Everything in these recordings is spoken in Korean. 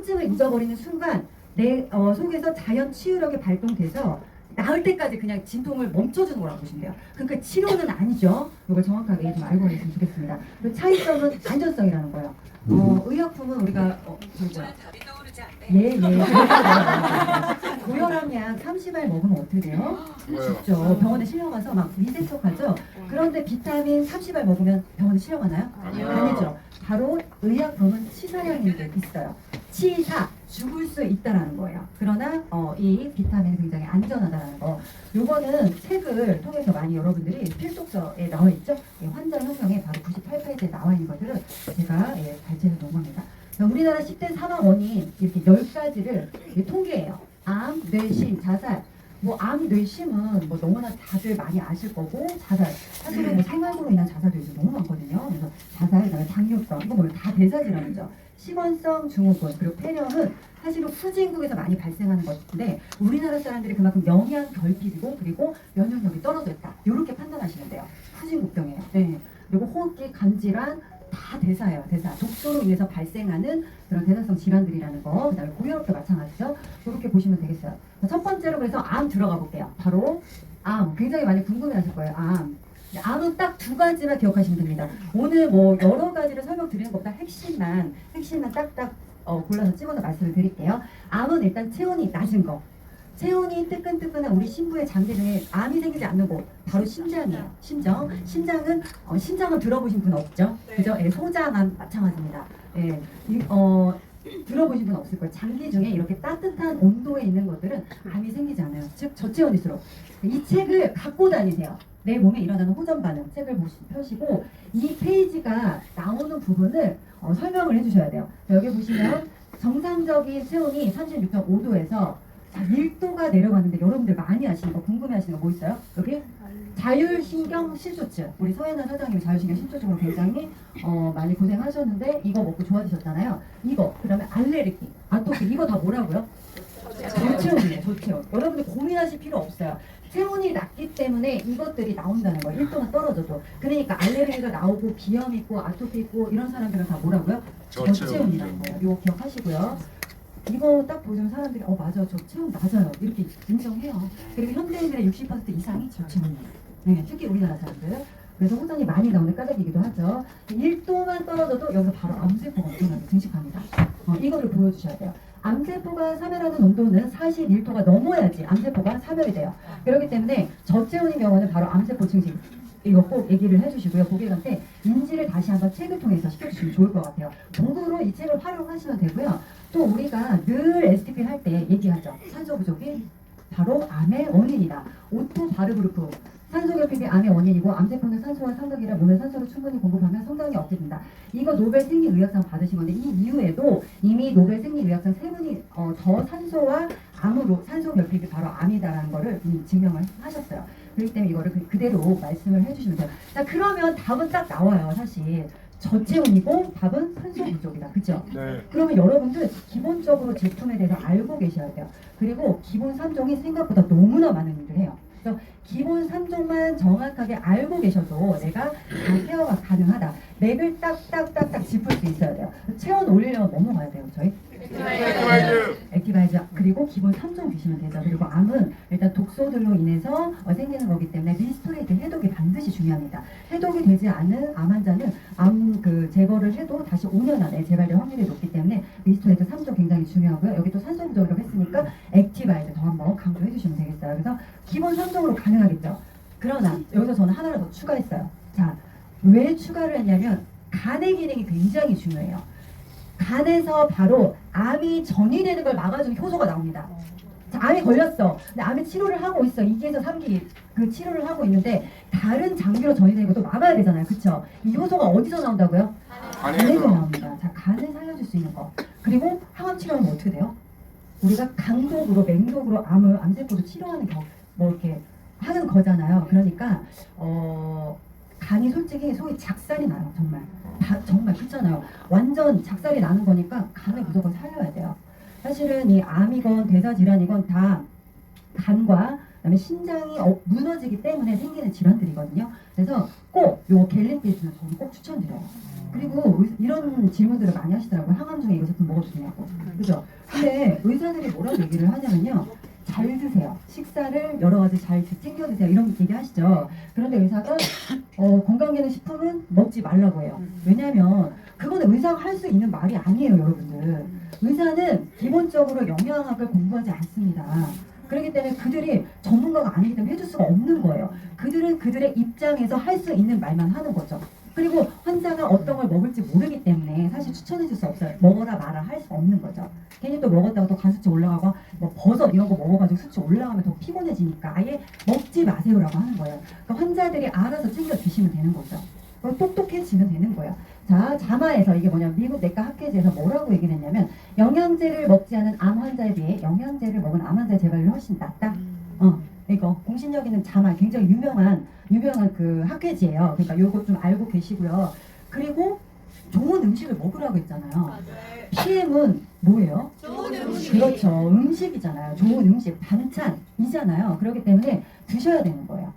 통증을 잊어버리는 순간 내 속에서 자연 치유력이 발동돼서 나을 때까지 그냥 진통을 멈춰주는 거라고 보시면 돼요. 그러니까 치료는 아니죠. 이걸 정확하게 좀 알고 계시면 좋겠습니다. 그 차이점은 안전성이라는 거예요. 의약품은 우리가 예. 고혈압약 30알 먹으면 어떻게 돼요? 죽죠. 병원에 실려가서 막 위세척하죠. 그런데 비타민 30알 먹으면 병원에 실려가나요? 아니죠. 바로 의약품은 치사량인데 있어요. 치사, 죽을 수 있다라는 거예요. 그러나 이 비타민은 굉장히 안전하다라는 거. 요거는 책을 통해서 많이 여러분들이 필독서에 나와 있죠. 환자 혁명에 바로 98페이지에 나와 있는 것들을 제가 발췌해 놓은 겁니다. 우리나라 10대 사망 원인 이렇게 10가지를 통계해요. 암, 뇌심, 자살. 암, 뇌심은 너무나 다들 많이 아실 거고, 자살. 사실은 생활고로 인한 자살도 요즘 너무 많거든요. 그래서 자살, 그다음에 당뇨병, 이거 다 대사질환이죠. 심원성 증후군, 그리고 폐렴은 사실은 후진국에서 많이 발생하는 것인데 우리나라 사람들이 그만큼 영양 결핍이고 그리고 면역력이 떨어져 있다. 이렇게 판단하시면 돼요. 후진국병이에요. 네. 그리고 호흡기, 간질환 다 대사예요. 대사. 독소로 인해서 발생하는 그런 대사성 질환들이라는 거. 그다음에 고혈압도 마찬가지죠. 이렇게 보시면 되겠어요. 첫 번째로 그래서 암 들어가 볼게요. 바로 암. 굉장히 많이 궁금해하실 거예요. 암. 암은 딱 두 가지만 기억하시면 됩니다. 오늘 여러 가지를 설명드리는 것보다 핵심만 딱딱 골라서 찍어서 말씀을 드릴게요. 암은 일단 체온이 낮은 거. 체온이 뜨끈뜨끈한 우리 신부의 장기 중에 암이 생기지 않는 곳 바로 심장이에요. 심장은 들어보신 분 없죠? 그죠? 소장암 마찬가지입니다. 들어보신 분 없을 거예요. 장기 중에 이렇게 따뜻한 온도에 있는 것들은 암이 생기지 않아요. 즉 저체온일수록. 이 책을 갖고 다니세요. 내 몸에 일어나는 호전 반응 책을 펴시고 이 페이지가 나오는 부분을 설명을 해주셔야 돼요. 여기 보시면 정상적인 체온이 36.5도에서 1도가 내려가는데 여러분들 많이 아시는 거 궁금해하시는 거 뭐 있어요? 여기 자율신경 실조증. 우리 서예나 사장님이 자율신경 실조증으로 굉장히 많이 고생하셨는데 이거 먹고 좋아지셨잖아요. 이거 그다음에 알레르기, 아토피 이거 다 뭐라고요? 조체온이에요. 조체온. 여러분들 고민하실 필요 없어요. 체온이 낮기 때문에 이것들이 나온다는 거예요. 1도만 떨어져도. 그러니까 알레르기가 나오고 비염 있고 아토피 있고 이런 사람들은 다 뭐라고요? 저체온이라는 거예요. 이거 기억하시고요. 이거 딱 보시면 사람들이 맞아 저 체온 낮아요 이렇게 인정해요. 그리고 현대인들의 60% 이상이 저체온이에요. 네, 특히 우리나라 사람들. 그래서 호전이 많이 나오는 까닭이기도 하죠. 1도만 떨어져도 여기서 바로 암세포가 엄청나게 증식합니다. 이거를 보여주셔야 돼요. 암세포가 사멸하는 온도는 41도가 넘어야지 암세포가 사멸이 돼요. 그렇기 때문에 저체온인 경우는 바로 암세포 증식. 이거 꼭 얘기를 해주시고요. 고객한테 인지를 다시 한번 책을 통해서 시켜주시면 좋을 것 같아요. 공부로 이 책을 활용하시면 되고요. 또 우리가 늘 STP 할 때 얘기하죠. 산소 부족이 바로 암의 원인이다. 오토 바르그루프. 산소 결핍이 암의 원인이고 암세포는 산소와 상극이라 몸에 산소를 충분히 공급하면 성장이 없게 된다. 이거 노벨 생리의학상 받으신 건데 이 이후에도 이미 노벨 생리의학상 3분이 더 산소와 암으로 산소 결핍이 바로 암이다라는 거를 증명을 하셨어요. 그렇기 때문에 이거를 그대로 말씀을 해주시면 돼요. 자, 그러면 답은 딱 나와요. 사실 저체온이고 답은 산소 부족이다. 그죠? 네. 그러면 여러분들 기본적으로 제품에 대해서 알고 계셔야 돼요. 그리고 기본 3종이 생각보다 너무나 많은 일을 해요. 그래서 기본 3종만 정확하게 알고 계셔도 내가 다 케어가 가능하다. 맥을 딱딱딱딱 짚을 수 있어야 돼요. 체온 올리려면 뭐 먹어야 돼요, 저희? 액티바이저. 그리고 기본 3종 드시면 되죠. 그리고 암은 일단 독소들로 인해서 생기는 거기 때문에 리스토레이트 해독이 반드시 중요합니다. 해독이 되지 않은 암 환자는 암 제거를 해도 다시 5년 안에 재발될 확률이 높기 때문에 리스토레이트 3종 굉장히 중요하고요. 여기 또 산소 부족이라고 했으니까 액티바이저 더 한번 강조해 주시면 되겠어요. 그래서 기본 3종으로 가능하겠죠. 그러나 여기서 저는 하나를 더 추가했어요. 자, 왜 추가를 했냐면 간의 기능이 굉장히 중요해요. 간에서 바로 암이 전이되는 걸 막아주는 효소가 나옵니다. 자, 암이 걸렸어. 근데 암의 치료를 하고 있어. 2기에서 3기 그 치료를 하고 있는데 다른 장기로 전이되는 것도 막아야 되잖아요. 그쵸? 이 효소가 어디서 나온다고요? 간에서 나옵니다. 자, 간을 살려줄 수 있는 거. 그리고 항암 치료하면 어떻게 돼요? 우리가 강독으로 맹독으로 암세포도 치료하는 이렇게 하는 거잖아요. 그러니까 간이 솔직히 속이 작살이 나요. 정말 그렇잖아요. 완전 작살이 나는 거니까 간을 무조건 살려야 돼요. 사실은 이 암이건 대사질환이건 다 간과 그다음에 심장이 무너지기 때문에 생기는 질환들이거든요. 그래서 꼭 요 갤린피스는 저는 꼭 추천드려요. 그리고 이런 질문들을 많이 하시더라고요. 항암 중에 이거 제품 먹어도 되냐고. 그죠? 근데 의사들이 뭐라고 얘기를 하냐면요. 잘 드세요. 식사를 여러 가지 잘 챙겨 드세요. 이런 얘기 하시죠. 그런데 의사가 건강기능식품은 먹지 말라고 해요. 왜냐하면 그거는 의사가 할 수 있는 말이 아니에요, 여러분들. 의사는 기본적으로 영양학을 공부하지 않습니다. 그렇기 때문에 그들이 전문가가 아니기 때문에 해줄 수가 없는 거예요. 그들은 그들의 입장에서 할 수 있는 말만 하는 거죠. 그리고 환자가 어떤 걸 먹을지 모르기 때문에 사실 추천해 줄 수 없어요. 먹어라 마라 할 수 없는 거죠. 괜히 또 먹었다가 또 간 수치 올라가고 뭐 버섯 이런 거 먹어가지고 수치 올라가면 더 피곤해지니까 아예 먹지 마세요라고 하는 거예요. 그러니까 환자들이 알아서 챙겨 드시면 되는 거죠. 똑똑해지면 되는 거예요. 자, 자마에서 이게 뭐냐면 미국 내과 학회지에서 뭐라고 얘기를 했냐면 영양제를 먹지 않은 암 환자에 비해 영양제를 먹은 암 환자의 재발률이 훨씬 낮다. 이거 공신력 있는 자마 굉장히 유명한 그 학회지예요. 그러니까 요거 좀 알고 계시고요. 그리고 좋은 음식을 먹으라고 했잖아요. PM은 뭐예요? 좋은 음식. 그렇죠. 음식이잖아요. 좋은 음식, 반찬이잖아요. 그렇기 때문에 드셔야 되는 거예요.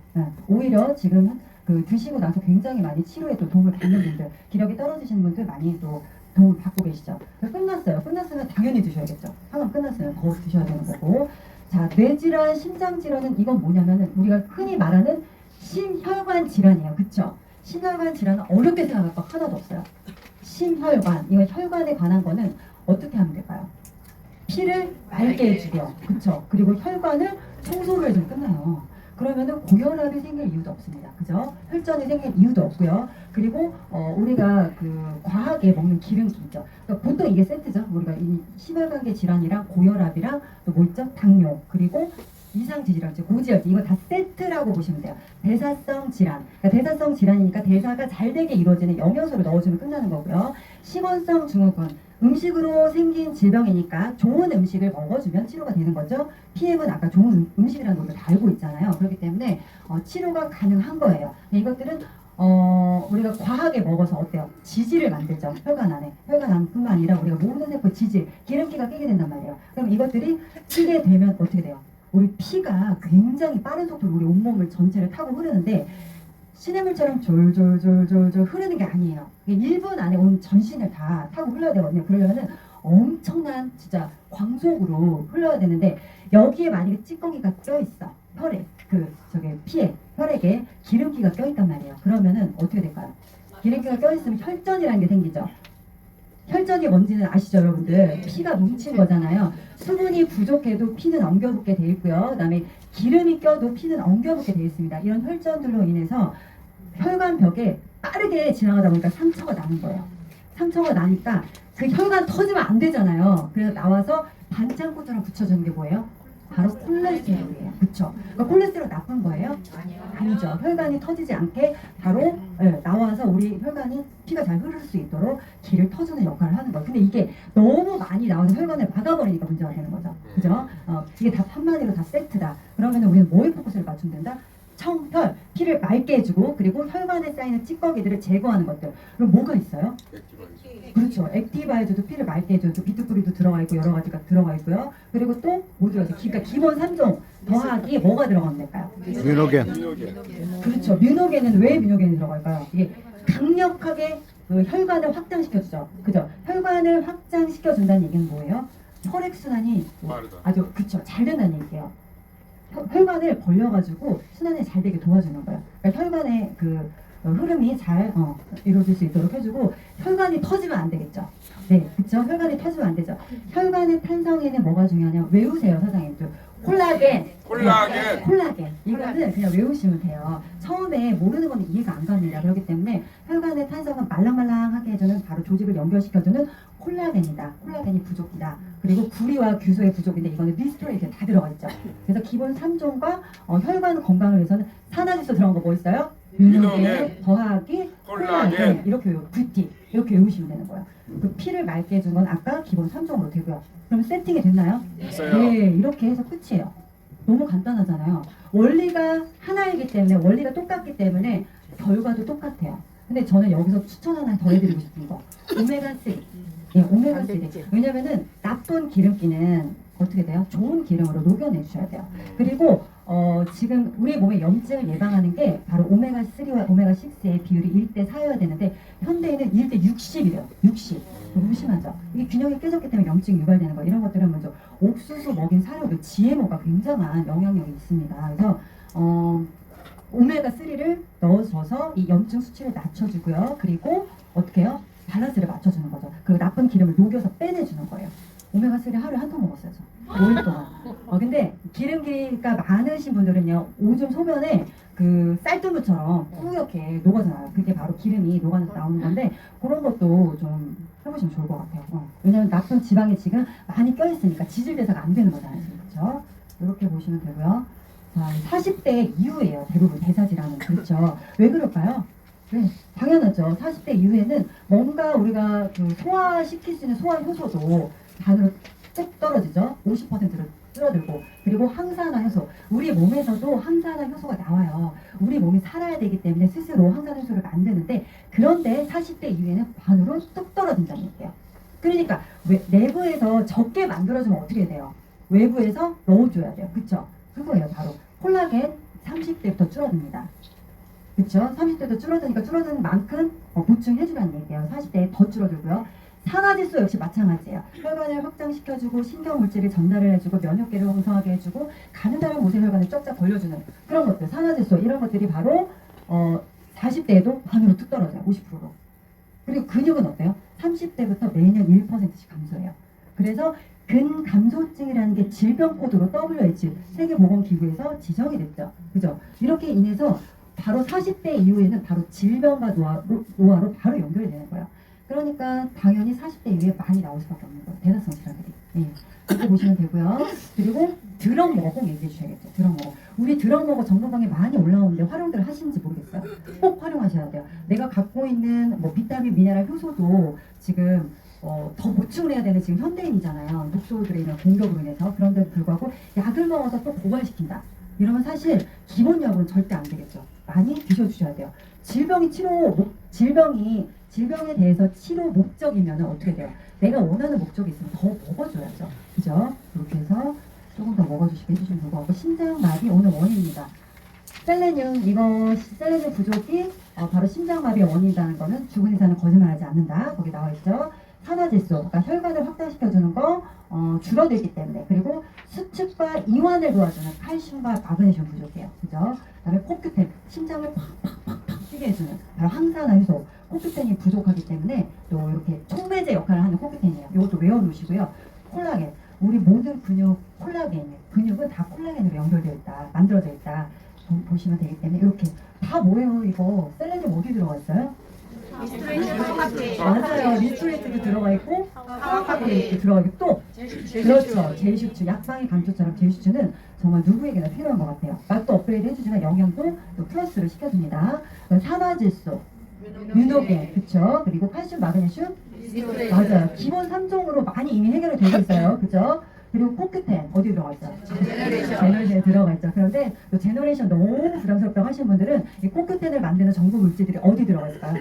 오히려 지금 그 드시고 나서 굉장히 많이 치료에 또 도움을 받는 분들, 기력이 떨어지시는 분들 많이 또 도움을 받고 계시죠. 끝났어요. 끝났으면 당연히 드셔야겠죠. 항암 끝났으면 더 드셔야 되는 거고. 자, 뇌질환, 심장질환은 이건 뭐냐면은 우리가 흔히 말하는 심혈관 질환이에요. 그쵸? 심혈관 질환은 어렵게 생각할 거 하나도 없어요. 심혈관, 이건 혈관에 관한 거는 어떻게 하면 될까요? 피를 맑게 해주고요. 그쵸? 그리고 혈관을 청소를 해주면 끝나요. 그러면은 고혈압이 생길 이유도 없습니다. 그죠? 혈전이 생길 이유도 없고요. 그리고 우리가 그 과하게 먹는 기름기 있죠. 그러니까 보통 이게 세트죠. 우리가 이 심혈관계 질환이랑 고혈압이랑 또 뭐 있죠? 당뇨 그리고 이상지질환, 고지혈증 이거 다 세트라고 보시면 돼요. 대사성 질환, 그러니까 대사성 질환이니까 대사가 잘 되게 이루어지는 영양소를 넣어주면 끝나는 거고요. 식원성 증후군, 음식으로 생긴 질병이니까 좋은 음식을 먹어주면 치료가 되는 거죠. PM은 아까 좋은 음식이라는 것도 다 알고 있잖아요. 그렇기 때문에 치료가 가능한 거예요. 이것들은 우리가 과하게 먹어서 어때요? 지질을 만들죠. 혈관 안에. 혈관 안뿐만 아니라 우리가 모든 세포 지질, 기름기가 끼게 된단 말이에요. 그럼 이것들이 끼게 되면 어떻게 돼요? 우리 피가 굉장히 빠른 속도로 우리 온몸을 전체를 타고 흐르는데 시냇물처럼 졸졸졸졸졸 흐르는 게 아니에요. 1분 안에 온 전신을 다 타고 흘러야 되거든요. 그러려면 엄청난 진짜 광속으로 흘러야 되는데 여기에 만약에 찌꺼기가 껴있어. 혈액, 피에, 혈액에 기름기가 껴있단 말이에요. 그러면은 어떻게 될까요? 기름기가 껴있으면 혈전이라는 게 생기죠. 혈전이 뭔지는 아시죠, 여러분들? 피가 뭉친 거잖아요. 수분이 부족해도 피는 엉겨붙게 돼 있고요. 그다음에 기름이 껴도 피는 엉겨붙게 돼 있습니다. 이런 혈전들로 인해서 혈관벽에 빠르게 지나가다 보니까 상처가 나는 거예요. 상처가 나니까 그 혈관 터지면 안 되잖아요. 그래서 나와서 반창고처럼 붙여주는 게 뭐예요? 바로 콜레스테롤이에요. 그쵸? 그러니까 콜레스테롤 나쁜 거예요? 아니죠. 혈관이 터지지 않게 바로 나와서 우리 혈관이 피가 잘 흐를 수 있도록 길을 터주는 역할을 하는 거예요. 근데 이게 너무 많이 나와서 혈관을 막아버리니까 문제가 되는 거죠. 그죠? 이게 다 한마디로 다 세트다. 그러면 우리는 뭐에 포커스를 맞추면 된다? 청혈, 피를 맑게 해주고 그리고 혈관에 쌓이는 찌꺼기들을 제거하는 것들. 그럼 뭐가 있어요? 그렇죠. 액티바이저도 피를 맑게 해줘요. 비트뿌리도 들어가 있고 여러 가지가 들어가 있고요. 그리고 또 뭐 들어가죠? 그러니까 기본 3종 더하기 뭐가 들어가면 될까요? 뮤노겐. 그렇죠. 뮤노겐은 왜 뮤노겐이 들어갈까요? 이게 강력하게 그 혈관을 확장시켜주죠. 그죠? 혈관을 확장시켜준다는 얘기는 뭐예요? 혈액순환이 아주 그쵸 잘 된다는 얘기예요. 혈관을 벌려가지고 순환이 잘 되게 도와주는 거예요. 그러니까 혈관의 그 흐름이 잘 이루어질 수 있도록 해주고 혈관이 터지면 안 되겠죠. 네, 그렇죠. 혈관이 터지면 안 되죠. 혈관의 탄성에는 뭐가 중요하냐? 외우세요, 사장님. 콜라겐. 콜라겐. 이거는 그냥 외우시면 돼요. 처음에 모르는 건 이해가 안 갑니다. 그렇기 때문에 혈관의 탄성은 말랑말랑하게 해주는 바로 조직을 연결시켜주는 콜라겐이다. 콜라겐이 부족이다. 그리고 구리와 규소의 부족인데 이거는 리스토레 이렇게 다 들어가 있죠. 그래서 기본 3종과 혈관 건강을 위해서는 산화질소 들어간 거 뭐 있어요? 뮤노겐 더하기 콜라겐 이렇게 뷰티 이렇게 외우시면 되는 거예요. 그 피를 맑게 해준 건 아까 기본 3종으로 되고요. 그럼 세팅이 됐나요? 됐어요. 네, 이렇게 해서 끝이에요. 너무 간단하잖아요. 원리가 하나이기 때문에 원리가 똑같기 때문에 결과도 똑같아요. 근데 저는 여기서 추천 하나 더 해드리고 싶은 거 오메가3. 예, 오메가3. 왜냐면은 나쁜 기름기는 어떻게 돼요? 좋은 기름으로 녹여내 주셔야 돼요. 그리고 지금 우리 몸의 염증을 예방하는 게 바로 오메가3와 오메가6의 비율이 1대 4여야 되는데 현대인은 1대 60이래요. 60. 너무 심하죠. 이게 균형이 깨졌기 때문에 염증이 유발되는 거, 이런 것들은 먼저 옥수수 먹인 사료도 GMO가 굉장한 영향력이 있습니다. 그래서 오메가3를 넣어줘서 이 염증 수치를 낮춰주고요. 그리고 어떻게 해요? 밸런스를 맞춰주는 거죠. 그리고 나쁜 기름을 녹여서 빼내주는 거예요. 오메가3 하루에 한 통 먹었어요, 저. 5일 동안. 근데 기름기가 많으신 분들은요, 오줌 소변에 그 쌀뜨물처럼 뿌옇게 녹아져나요. 그게 바로 기름이 녹아서 나오는 건데, 그런 것도 좀 해보시면 좋을 것 같아요. 왜냐면 나쁜 지방이 지금 많이 껴있으니까 지질 대사가 안 되는 거잖아요. 그렇죠? 이렇게 보시면 되고요. 자, 40대 이후에요. 대부분 대사질환은. 그렇죠. 왜 그럴까요? 네, 당연하죠. 40대 이후에는 뭔가 우리가 그 소화시킬 수 있는 소화 효소도 반으로 쭉 떨어지죠. 50%로 줄어들고, 그리고 항산화 효소, 우리 몸에서도 항산화 효소가 나와요. 우리 몸이 살아야 되기 때문에 스스로 항산화 효소를 만드는데, 그런데 40대 이후에는 반으로 뚝 떨어진다는 얘기예요. 그러니까 내부에서 적게 만들어주면 어떻게 돼요? 외부에서 넣어줘야 돼요. 그쵸? 그거예요. 바로 콜라겐 30대부터 줄어듭니다. 그쵸? 30대도 줄어드니까 줄어드는 만큼 보충해주라는 얘기예요. 40대에 더 줄어들고요. 산화질소 역시 마찬가지예요. 혈관을 확장시켜주고 신경물질을 전달을 해주고 면역계를 형성하게 해주고 가느다란 모세 혈관을 쫙쫙 벌려주는 그런 것들, 산화질소 이런 것들이 바로 40대에도 반으로 뚝 떨어져요. 50%로. 그리고 근육은 어때요? 30대부터 매년 1%씩 감소해요. 그래서 근감소증이라는 게 질병 코드로 WHO 세계보건기구에서 지정이 됐죠. 그죠? 이렇게 인해서 바로 40대 이후에는 바로 질병과 노화로 바로 연결이 되는 거예요. 그러니까 당연히 40대 이후에 많이 나올 수밖에 없는 거예요. 대사성 질환들이. 예. 이렇게 보시면 되고요. 그리고 드럭머거 얘기해 주셔야겠죠. 드럭머거. 우리 드럭머거 정보방에 많이 올라오는데 활용들 하시는지 모르겠어요. 꼭 활용하셔야 돼요. 내가 갖고 있는 뭐 비타민, 미네랄, 효소도 지금 더 보충을 해야 되는 지금 현대인이잖아요. 녹소들에 대한 공격으로 인해서. 그런데도 불구하고 약을 먹어서 또 고갈시킨다. 이러면 사실 기본 약은 절대 안 되겠죠. 많이 드셔주셔야 돼요. 질병에 대해서 치료 목적이면 어떻게 돼요? 내가 원하는 목적이 있으면 더 먹어줘야죠. 그죠? 그렇게 해서 조금 더 먹어주시게 해주시면 좋을 것 같고, 심장마비 오늘 원인입니다. 셀레늄 부족이 바로 심장마비의 원인이라는 거는 죽은 의사는 거짓말하지 않는다. 거기 나와 있죠. 산화질소, 그러니까 혈관을 확장시켜주는 거 줄어들기 때문에, 그리고 수축과 이완을 도와주는 칼슘과 마그네슘 부족이에요. 그죠? 그다음에 코큐텐, 심장을 팍팍팍팍 뛰게 해주는 바로 항산화 효소, 코큐텐이 부족하기 때문에 또 이렇게 촉매제 역할을 하는 코큐텐이에요. 이것도 외워놓으시고요. 콜라겐, 우리 모든 근육 콜라겐이에요. 근육은 다 콜라겐으로 연결되어 있다, 만들어져 있다 보시면 되기 때문에 이렇게 다 뭐예요? 이거 셀레늄 어디 들어가 있어요? 맞아요. 리스토레이트도 들어가 있고 파워카페이도 들어가 있고 또 그렇죠. 제이슈츠, 약방의 감초처럼 제이슈츠는 정말 누구에게나 필요한 것 같아요. 맛도 업그레이드 해주지만 영양도 또 플러스를 시켜줍니다. 산화질소, 유노겐, 그쵸? 그리고 칼슘, 마그네슘, 맞아요. 기본 3종으로 많이 이미 해결이 되고 있어요. 그죠? 그리고 코큐텐 어디 들어가 있어요? 제너레이션에 들어가 있죠. 그런데 또 제너레이션 너무 부담스럽다고 하시는 분들은 이 코큐텐을 만드는 전구 물질들이 어디 들어가 있을까요?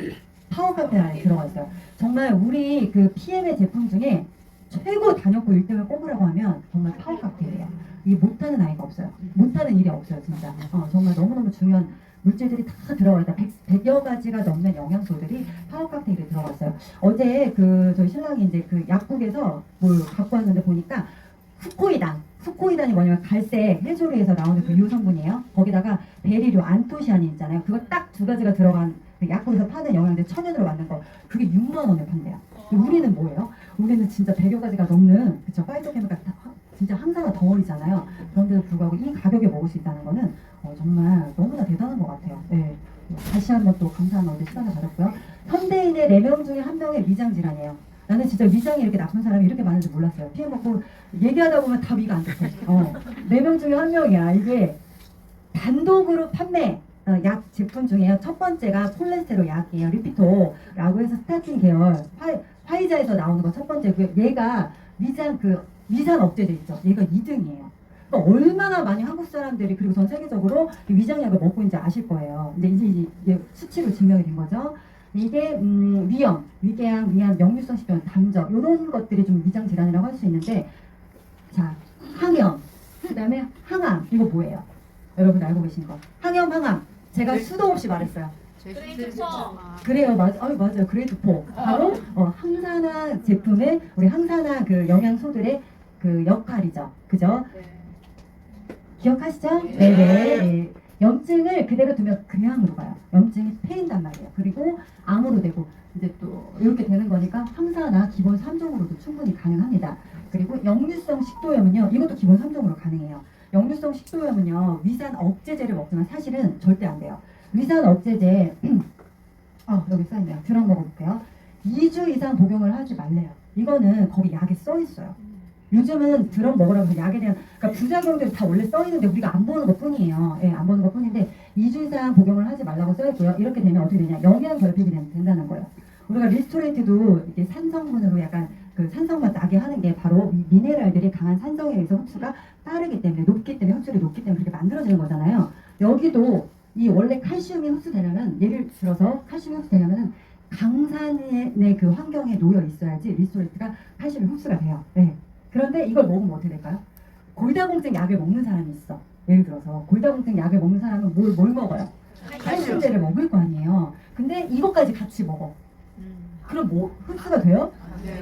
파워카페 안에 들어가 있어요. 정말 우리 그 PM의 제품 중에 최고 단역고 1등을 꼽으라고 하면 정말 파워카페예요. 이게 못하는 아이가 없어요. 못하는 일이 없어요, 진짜. 정말 너무너무 중요한 물질들이 다 들어가 있다. 100여 가지가 넘는 영양소들이 파워칵테일에 들어갔어요. 어제 저희 신랑이 이제 그 약국에서 뭘 갖고 왔는데 보니까 후코이단이 뭐냐면 갈색 해조류에서 나오는 그 유성분이에요. 거기다가 베리류, 안토시아닌 있잖아요. 그거 딱 두 가지가 들어간 그 약국에서 파는 영양제 천연으로 만든 거, 그게 6만 원에 판대요. 우리는 뭐예요? 우리는 진짜 100여 가지가 넘는, 그쵸, 파이토케미칼 진짜 항산화 덩어리잖아요. 그런데도 불구하고 이 가격에 먹을 수 있다는 거는 정말 너무나 대단한 것 같아요. 네. 다시 한번 또 감사한 어제 시간을 가졌고요. 현대인의 4명 중에 1명의 위장 질환이에요. 나는 진짜 위장이 이렇게 나쁜 사람이 이렇게 많은지 몰랐어요. 피해 먹고 얘기하다 보면 다 위가 안 좋대. 4명 중에 1명이야. 이게 단독으로 판매 약 제품 중에 첫 번째가 콜레스테롤 약이에요. 리피토라고 해서 스타틴 계열 화이자에서 나오는 거 첫 번째고요. 얘가 위산 억제제 있죠. 얘가 2등이에요. 그러니까 얼마나 많이 한국 사람들이 그리고 전 세계적으로 위장약을 먹고 있는지 아실 거예요. 근데 이제 수치로 증명이 된 거죠. 이게 위염, 위궤양, 위암, 역류성 식도염, 담적 이런 것들이 좀 위장 질환이라고 할 수 있는데, 자, 항염, 그다음에 항암, 이거 뭐예요? 여러분 알고 계신 거. 항염, 항암. 제가 수도 없이 말했어요. 그래요, 맞아요. 그레이드 4. 바로 항산화 제품의 우리 항산화 그 영양소들의 그 역할이죠. 그죠? 기억하시죠? 네네. 염증을 그대로 두면 금양으로 가요. 염증이 패인단 말이에요. 그리고 암으로 되고 이제 또 이렇게 되는 거니까 항산화 기본 3종으로도 충분히 가능합니다. 그리고 역류성 식도염은요. 이것도 기본 3종으로 가능해요. 역류성 식도염은요. 위산 억제제를 먹지만 사실은 절대 안 돼요. 위산 억제제 여기 써있네요. 드럼 먹어볼게요. 2주 이상 복용을 하지 말래요. 이거는 거기 약에 써있어요. 요즘은 드럼 먹으라고 약에 대한 그러니까 부작용들이 다 원래 써있는데 우리가 안 보는 것 뿐이에요. 예, 안 보는 것 뿐인데 2주 이상 복용을 하지 말라고 써있고요. 이렇게 되면 어떻게 되냐. 영양 결핍이 된다는 거예요. 우리가 리스토레이트도 이게 산성분으로 약간 그 산성만 나게 하는 게 바로 이 미네랄들이 강한 산성에 의해서 흡수가 빠르기 때문에 높기 때문에 흡수율이 높기 때문에 그렇게 만들어지는 거잖아요. 여기도 이 원래 칼슘이 흡수되려면 예를 들어서 칼슘이 흡수되려면 강산의 그 환경에 놓여 있어야지 리스토레이트가 칼슘이 흡수가 돼요. 네. 그런데 이걸 먹으면 어떻게 될까요? 골다공증 약을 먹는 사람이 있어. 예를 들어서 골다공증 약을 먹는 사람은 뭘 먹어요? 칼슘제를 먹을 거 아니에요. 근데 이것까지 같이 먹어. 그럼 뭐 흡수가 돼요?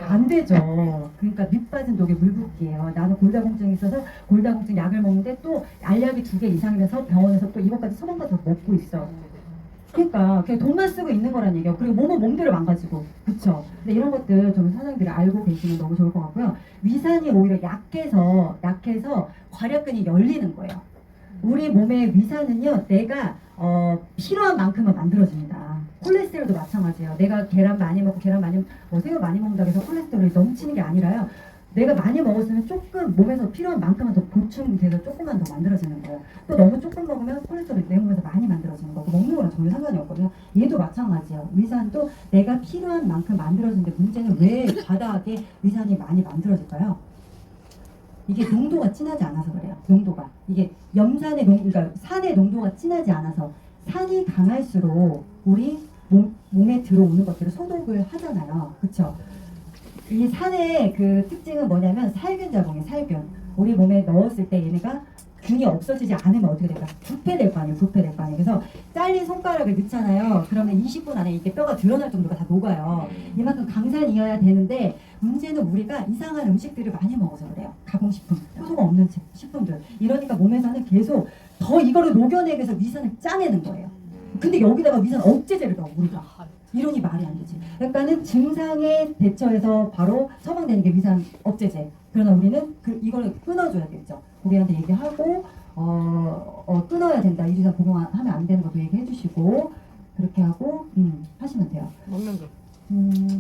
안 되죠. 그러니까 밑 빠진 독에 물 붓기예요. 나는 골다공증이 있어서 골다공증 약을 먹는데 또 알약이 2개 이상이면서 병원에서 또 이것까지 처방받아서 먹고 있어. 그러니까 그냥 돈만 쓰고 있는 거란 얘기예요. 그리고 몸은 몸대로 망가지고, 그렇죠? 근데 이런 것들 좀 사장님들이 알고 계시면 너무 좋을 것 같고요. 위산이 오히려 약해서 괄약근이 열리는 거예요. 우리 몸의 위산은요, 내가 필요한 만큼은 만들어집니다. 콜레스테롤도 마찬가지예요. 내가 계란 많이 먹고 새우 많이 먹는다고 해서 콜레스테롤이 넘치는 게 아니라요. 내가 많이 먹었으면 조금 몸에서 필요한 만큼은 더 보충돼서 조금만 더 만들어지는 거예요. 또 너무 조금 먹으면 콜레스테롤이 내 몸에서 많이 만들어지는 거고 먹는 거랑 전혀 상관이 없거든요. 얘도 마찬가지예요. 위산도 내가 필요한 만큼 만들어지는데 문제는 왜 과다하게 위산이 많이 만들어질까요? 이게 농도가 진하지 않아서 그래요. 농도가 이게 그러니까 산의 농도가 진하지 않아서 산이 강할수록 우리 몸에 들어오는 것들을 소독을 하잖아요. 그렇죠? 이 산의 그 특징은 뭐냐면 살균 작용이에요. 살균. 우리 몸에 넣었을 때 얘네가 균이 없어지지 않으면 어떻게 될까? 부패될 거 아니에요. 부패될 거 아니에요. 그래서 잘린 손가락을 넣잖아요. 그러면 20분 안에 이게 뼈가 드러날 정도가 다 녹아요. 이만큼 강산이어야 되는데 문제는 우리가 이상한 음식들을 많이 먹어서 그래요. 가공식품, 효소가 없는 식품들. 이러니까 몸에서는 계속 더 이거를 녹여내기 위해서 위산을 짜내는 거예요. 근데 여기다가 위산 억제제를 넣어 우리가. 이러니 말이 안 되지. 그러니까는 증상에 대처해서 바로 처방되는 게 위산 억제제. 그러나 우리는 이걸 끊어줘야 되겠죠. 고객한테 얘기하고 끊어야 된다. 이 이상 복용하면 안 되는 것도 얘기해 주시고 그렇게 하고 하시면 돼요. 먹는 거.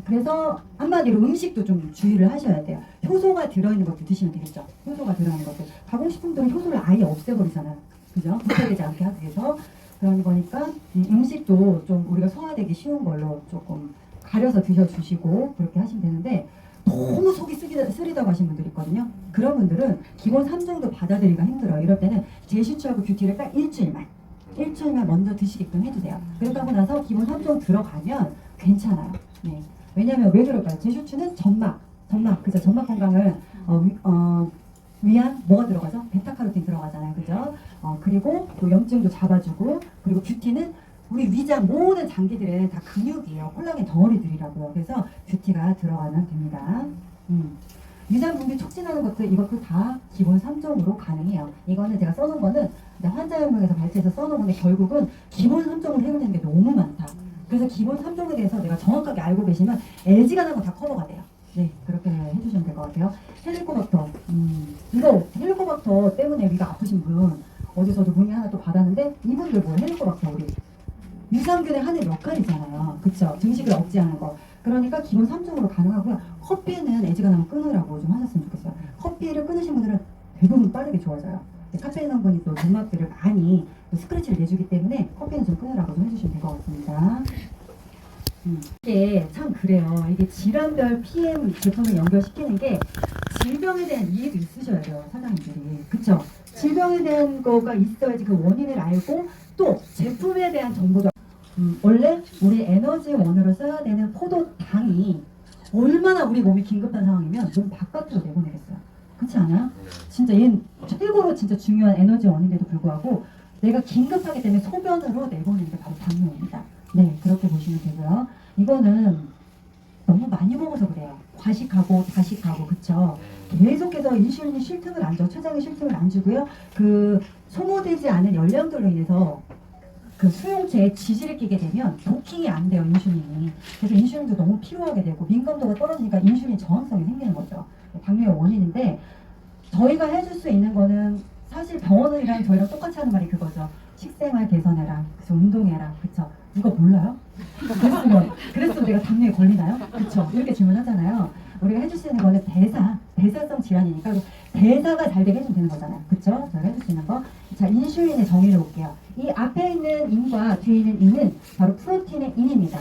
그래서 한마디로 음식도 좀 주의를 하셔야 돼요. 효소가 들어있는 것도 드시면 되겠죠. 효소가 들어있는 것들. 가공식품들은 효소를 아예 없애버리잖아요. 그죠? 부패되지 않게 하기 위해서. 그런 거니까 음식도 좀 우리가 소화되기 쉬운 걸로 조금 가려서 드셔주시고 그렇게 하시면 되는데 너무 속이 쓰리다고 하신 분들이 있거든요. 그런 분들은 기본 3정도 받아들이기가 힘들어요. 이럴 때는 제슈츠하고 뷰티를 딱 일주일만 먼저 드시게끔 해주세요. 그렇게 하고 나서 기본 3종 들어가면 괜찮아요. 네. 왜냐하면 왜 그럴까요? 제슈츠는 점막 그죠? 점막 건강을 위한 뭐가 들어가죠? 베타카로틴 들어가잖아요. 그죠? 그리고 또 염증도 잡아주고 그리고 뷰티는 우리 위장 모든 장기들은 다 근육이에요. 콜라겐 덩어리들이라고요. 그래서 뷰티가 들어가면 됩니다. 위장 분비 촉진하는 것도 이것도 다 기본 3종으로 가능해요. 이거는 제가 써놓은 거는 환자연명에서 발제해서 써놓은 건데 결국은 기본 3종으로 해결되는 게 너무 많다. 그래서 기본 3종에 대해서 내가 정확하게 알고 계시면 LG가 나면 다 커버가 돼요. 네, 그렇게 해주시면 될 것 같아요. 헬리코박터. 이거 헬리코박터 때문에 위가 아프신 분 어디서도 문의 하나 또 받았는데 이분들 뭐예요? 헬리코박터 우리 유산균의 하는 역할이잖아요. 그쵸? 증식을 억제하는 거. 그러니까 기본 3종으로 가능하고요. 커피는 LG가 나면 끊으라고 좀 하셨으면 좋겠어요. 커피를 끊으신 분들은 대부분 빠르게 좋아져요. 카페인 성분이 또 점막들을 많이 스크래치를 내주기 때문에 커피는 좀 끊으라고 좀 해주시면 될 것 같습니다. 이게 참 그래요. 이게 질환별 PM 제품을 연결시키는 게 질병에 대한 이해도 있으셔야 돼요, 사장님들이. 그쵸? 질병에 대한 거가 있어야지 그 원인을 알고 또 제품에 대한 정보도 원래 우리 에너지원으로 써야 되는 포도당이 얼마나 우리 몸이 긴급한 상황이면 몸 바깥으로 내보내겠어요. 그렇지 않아요? 진짜 얘는 최고로 진짜 중요한 에너지원인데도 불구하고 내가 긴급하기 때문에 소변으로 내보내는 게 바로 당뇨입니다. 네, 그렇게 보시면 되고요. 이거는 너무 많이 먹어서 그래요. 과식하고 다식하고 그쵸? 계속해서 인슐린이 쉴 틈을 안 줘. 췌장에 쉴 틈을 안 주고요. 그 소모되지 않은 열량들로 인해서 그 수용체에 지지를 끼게 되면 도킹이 안 돼요, 인슐린이. 그래서 인슐린도 너무 필요하게 되고 민감도가 떨어지니까 인슐린 저항성이 생기는 거죠. 당뇨의 원인인데 저희가 해줄 수 있는 거는 사실 병원이랑 저희랑 똑같이 하는 말이 그거죠. 식생활 개선해라. 그쵸? 운동해라. 그쵸? 누가 몰라요? 그랬으면 내가 당뇨에 걸리나요? 그쵸? 이렇게 질문하잖아요. 우리가 해줄 수 있는 거는 대사성 질환이니까 대사가 잘 되게 해주면 되는 거잖아요. 그쵸? 저희가 해줄 수 있는 거. 자, 인슐린의 정의를 볼게요. 이 앞에 있는 인과 뒤에 있는 인은 바로 프로틴의 인입니다.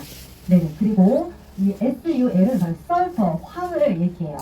네, 그리고 이 SUL은 바로 설퍼, 황을 얘기해요.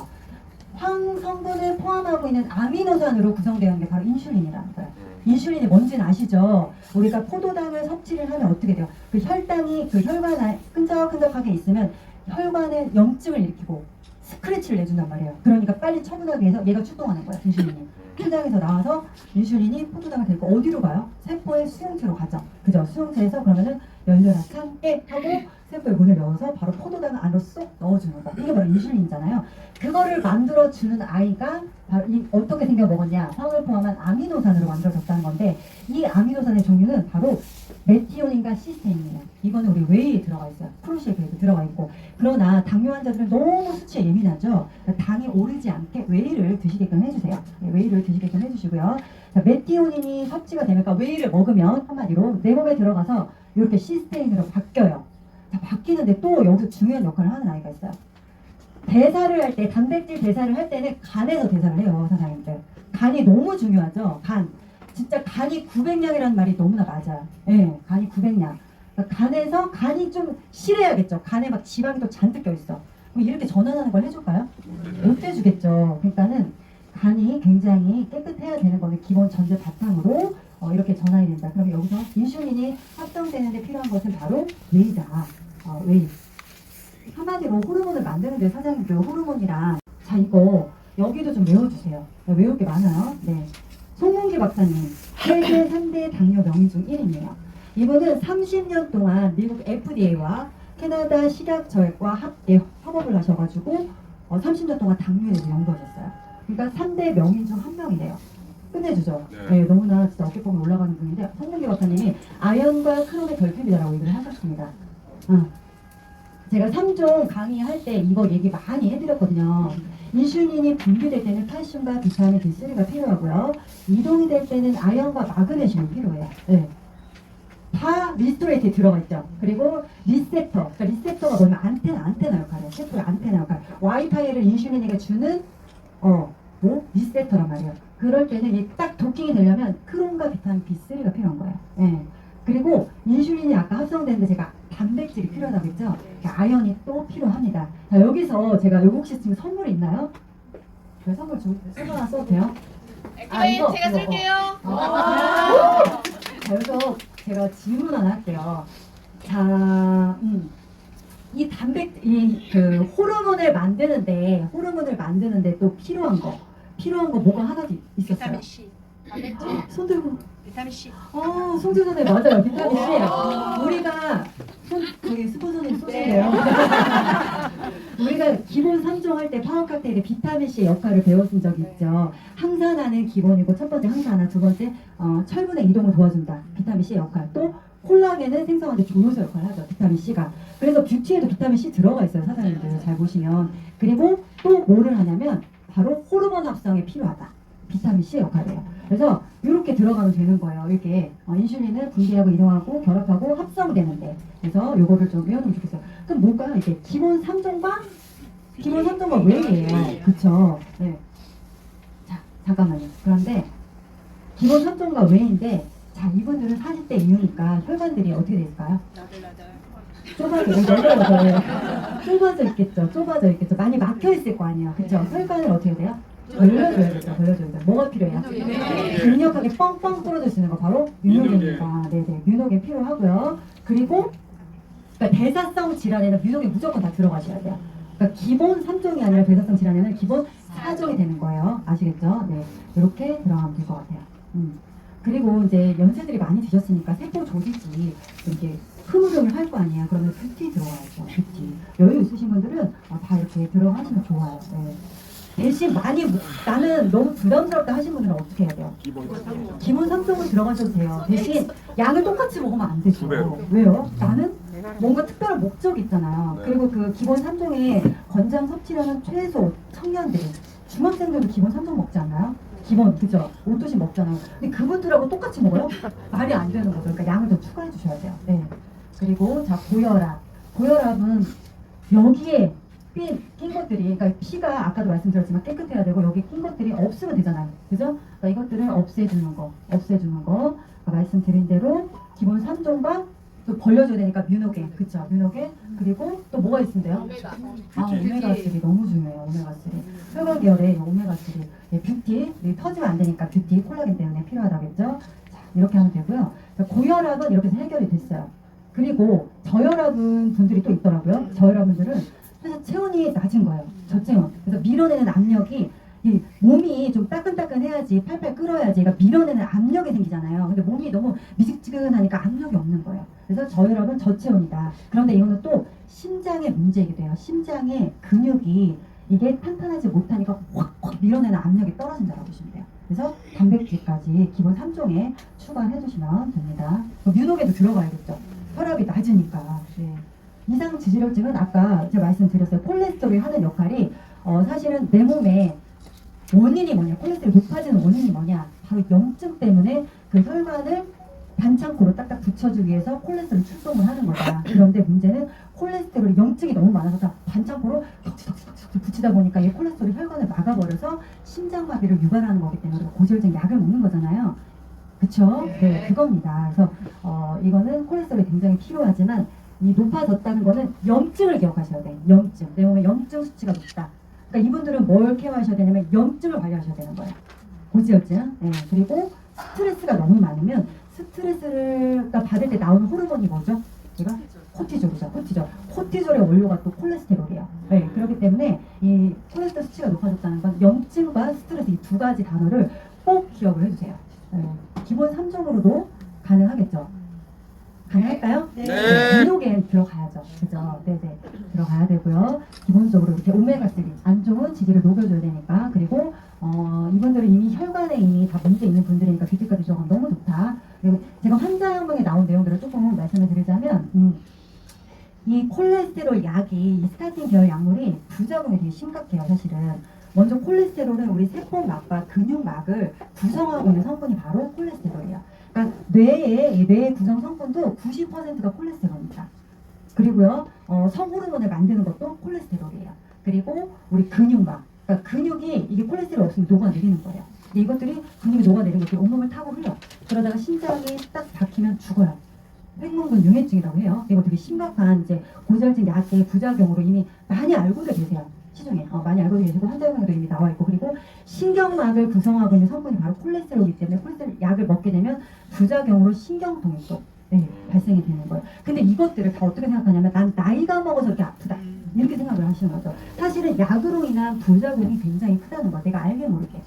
황 성분을 포함하고 있는 아미노산으로 구성되어 있는 게 바로 인슐린이라는 거예요. 인슐린이 뭔지는 아시죠? 우리가 포도당을 섭취를 하면 어떻게 돼요? 그 혈당이 그 혈관에 끈적끈적하게 있으면 혈관에 염증을 일으키고 스크래치를 내준단 말이에요. 그러니까 빨리 처분하기 위해서 얘가 출동하는 거야, 인슐린이. 혈장에서 나와서 인슐린이 포도당을 데리고 어디로 가요? 세포의 수용체로 가죠. 그죠? 수용체에서 그러면은 열려라 참깨 하고 세포에 문을 열어서 바로 포도당을 안으로 쏙 넣어주는 거. 이게 바로 인슐린이잖아요. 그거를 만들어주는 아이가 바로 어떻게 생겨 먹었냐? 황을 포함한 아미노산으로 만들어졌다는 건데 이 아미노산의 종류는 바로 메티오닌과 시스테인이에요. 이거는 우리 웨이에 들어가 있어요. 프로시에도 들어가 있고. 그러나 당뇨 환자들은 너무 수치에 예민하죠. 당이 오르지 않게 웨이를 드시게끔 해주세요. 네, 웨이를 드시게끔 해주시고요. 자, 메티오닌이 섭취가 되면, 그러니까 웨이를 먹으면 한마디로 내 몸에 들어가서 이렇게 시스테인으로 바뀌어요. 자, 바뀌는데 또 여기서 중요한 역할을 하는 아이가 있어요. 대사를 할 때, 단백질 대사를 할 때는 간에서 대사를 해요, 선생님들. 간이 너무 중요하죠. 간. 진짜 간이 900량이라는 말이 너무나 맞아요. 예, 간이 900량. 그러니까 간에서 간이 좀 실해야겠죠. 간에 막 지방이 또 잔뜩 껴있어. 그럼 이렇게 전환하는 걸 해줄까요? 못 해주겠죠. 그러니까는 간이 굉장히 깨끗해야 되는 거는 기본 전제 바탕으로 이렇게 전환이 된다. 그럼 여기서 인슐린이 합성되는데 필요한 것은 바로 웨이다. 웨이. 한마디로 호르몬을 만드는데 사장님들 호르몬이랑 자 이거 여기도 좀 외워주세요. 외울 게 많아요. 네. 송문기 박사님 세계 3대 당뇨 명의 중 1위예요. 이분은 30년 동안 미국 FDA와 캐나다 식약처과 협업을 하셔가지고 30년 동안 당뇨에 대해서 연구하셨어요. 그러니까 3대 명의 중 한 명이래요. 끝내주죠. 네. 너무나 진짜 어깨뽕이 올라가는 분인데 송문기 박사님이 아연과 크롬의 결핍이다라고 얘기를 하셨습니다. 제가 3종 강의할 때 이거 얘기 많이 해드렸거든요. 인슐린이 분비될 때는 칼슘과 비타민 D3가 필요하고요. 이동이 될 때는 아연과 마그네슘이 필요해요. 네. 다 리스토레이트에 들어가 있죠. 그리고 리셉터, 그러니까 리셉터가 뭐냐면 안테나 역할이에요. 세포의 안테나 역할. 와이파이를 인슐린에게 주는 리셉터란 말이에요. 그럴 때는 딱 도킹이 되려면 크롬과 비타민 B3가 필요한 거예요. 네. 그리고 인슐린이 아까 합성되는데 제가 단백질이 필요하다고 했죠? 아연이 또 필요합니다. 자, 여기서 제가 요거 혹시 지금 선물이 있나요? 제가 선물 하나 써도 돼요? 이거 제가 쓸게요. 자, 여기서 제가 질문 하나 할게요. 자, 이 그 호르몬을 만드는데 또 필요한 거 뭐가 하나 있었어요? 비타민 C. 손 들고. 비타민 C. 송재선에 맞아요. 비타민 C. 우리가 저기 스폰서님 쏘신대요. 우리가 기본 3종 할 때 파워 칵테일의 비타민 C의 역할을 배웠은 적이 있죠. 항산화는 기본이고 첫 번째 항산화, 두 번째 철분의 이동을 도와준다. 비타민 C의 역할. 또 콜라겐은 생성하는데 조효소 역할을 하죠. 비타민 C가. 그래서 뷰티에도 비타민 C 들어가 있어요. 사장님들 잘 보시면. 그리고 또 뭐를 하냐면 바로 호르몬 합성에 필요하다. 비타민 C의 역할이에요. 그래서 이렇게 들어가면 되는 거예요. 이렇게 인슐린을 분비하고 이동하고 결합하고 합성되는데 그래서 요거를 좀 외워놓으면 좋겠어요. 그럼 뭘까요? 이게 기본 3종과 웨이예요. 그쵸? 네. 자, 잠깐만요. 그런데 기본 3종과 웨이인데 자, 이분들은 40대 이후니까 혈관들이 어떻게 될까요? 좁아져 있겠죠. 많이 막혀 있을 거 아니에요. 그쵸? 혈관을 어떻게 돼요? 벌려줘야겠죠. 뭐가 필요해요? 강력하게 뻥뻥 뚫어줄 수 있는 거 바로 뮤노겐입니다. 네네, 뮤노겐 필요하고요. 그리고 그러니까 대사성 질환에는 뮤노겐 무조건 다 들어가셔야 돼요. 그러니까 기본 3종이 아니라 대사성 질환에는 기본 4종이 되는 거예요. 아시겠죠? 네, 이렇게 들어가면 될 것 같아요. 그리고 이제 연세들이 많이 드셨으니까 세포 조직이 이렇게 흐물흐물 할 거 아니에요. 그러면 뷰티 들어가야죠. 뷰티. 여유 있으신 분들은 다 이렇게 들어가시면 좋아요. 네. 대신 많이 나는 너무 부담스럽다 하신 분들은 어떻게 해야 돼요? 기본 3종은 들어가셔도 돼요. 대신 양을 똑같이 먹으면 안 되죠. 왜요? 나는 뭔가 특별한 목적이 있잖아요. 그리고 그 기본 3종의 권장 섭취량은 최소 청년들이 중학생들도 기본 3종 먹지 않나요? 기본 그죠? 5도씩 먹잖아요. 근데 그분들하고 똑같이 먹어요? 말이 안 되는 거죠. 그러니까 양을 더 추가해 주셔야 돼요. 네. 그리고 자 고혈압. 고혈압은 여기에 낀 것들이 그러니까 피가 아까도 말씀드렸지만 깨끗해야 되고 여기 낀 것들이 없으면 되잖아요. 그죠? 그러니까 이것들을 없애주는 거 말씀드린 대로 기본 3종과 또 벌려줘야 되니까 뮤노겐, 그쵸? 뮤노겐 그리고 또 뭐가 있는데요? 오메가3 너무 중요해요. 오메가3 혈관 계열의 오메가3 네, 뷰티 터지면 안 되니까 뷰티 콜라겐 때문에 필요하다겠죠? 자, 이렇게 하면 되고요. 자, 고혈압은 이렇게 해서 해결이 됐어요. 그리고 저혈압은 분들이 또 있더라고요. 저혈압분들은 그래서 체온이 낮은 거예요. 저체온. 그래서 밀어내는 압력이 이 몸이 좀 따끈따끈해야지 팔팔 끓어야지 그러니까 밀어내는 압력이 생기잖아요. 근데 몸이 너무 미지근하니까 압력이 없는 거예요. 그래서 저혈압은 저체온이다. 그런데 이거는 또 심장의 문제이기도 해요. 심장의 근육이 이게 탄탄하지 못하니까 확 밀어내는 압력이 떨어진다고 보시면 돼요. 그래서 단백질까지 기본 3종에 추가해 주시면 됩니다. 뮤노겐도 들어가야겠죠. 혈압이 낮으니까. 네. 이상 지지력증은 아까 제가 말씀드렸어요. 콜레스테롤이 하는 역할이 사실은 내 몸에 원인이 뭐냐, 콜레스테롤이 높아지는 원인이 뭐냐, 바로 염증 때문에 그 혈관을 반창고로 딱딱 붙여주기 위해서 콜레스테롤 출동을 하는 거다. 그런데 문제는 콜레스테롤이 염증이 너무 많아서 반창고로 덕지덕지 붙이다 보니까 이 콜레스테롤이 혈관을 막아버려서 심장마비를 유발하는 거기 때문에 고지혈증 약을 먹는 거잖아요. 그쵸? 네, 그겁니다. 그래서 이거는 콜레스테롤이 굉장히 필요하지만 이 높아졌다는 거는 염증을 기억하셔야 돼요. 염증. 내 몸에 염증 수치가 높다. 그러니까 이분들은 뭘 케어하셔야 되냐면 염증을 관리하셔야 되는 거예요. 고지혈증. 네. 그리고 스트레스가 너무 많으면 스트레스를 받을 때 나오는 호르몬이 뭐죠? 제가 코티졸이죠. 코티졸의 원료가 또 콜레스테롤이에요. 네. 그렇기 때문에 이 콜레스테롤 수치가 높아졌다는 건 염증과 스트레스 이 두 가지 단어를 꼭 기억을 해주세요. 네. 기본 3종으로도 가능하겠죠. 가능할까요? 네. 뮤노겐 들어가야죠. 그죠? 네네. 들어가야 되고요. 기본적으로 이렇게 오메가3 안 좋은 지질을 녹여줘야 되니까. 그리고 이분들은 이미 혈관에 이미 다 문제 있는 분들이니까 뷰티까지 들어가면 너무 좋다. 그리고 제가 환자명에 나온 내용들을 조금 말씀을 드리자면 이 콜레스테롤 약이 이 스타틴 계열 약물이 부작용이 되게 심각해요. 사실은. 먼저 콜레스테롤은 우리 세포막과 근육막을 구성하고 있는 성분이 바로 콜레스테롤이에요. 그러니까 뇌의 구성 성분도 90%가 콜레스테롤입니다. 그리고요, 성호르몬을 만드는 것도 콜레스테롤이에요. 그리고 우리 근육막, 그러니까 근육이 이게 콜레스테롤 없으면 녹아내리는 거예요. 근데 이것들이 근육이 녹아내리는 것들이 온몸을 타고 흘러. 그러다가 심장이 딱 박히면 죽어요. 횡문근 융해증이라고 해요. 이거 되게 심각한 이제 고지혈증 약의 부작용으로 이미 많이 알고도 계세요. 시중에 많이 알고 계시고 환자명에도 이미 나와 있고 그리고 신경막을 구성하고 있는 성분이 바로 콜레스테롤이기 때문에 콜레스테롤 약을 먹게 되면 부작용으로 신경통이 발생이 되는 거예요. 근데 이것들을 다 어떻게 생각하냐면 난 나이가 먹어서 이렇게 아프다 이렇게 생각을 하시는 거죠. 사실은 약으로 인한 부작용이 굉장히 크다는 거야. 내가 알게 모르게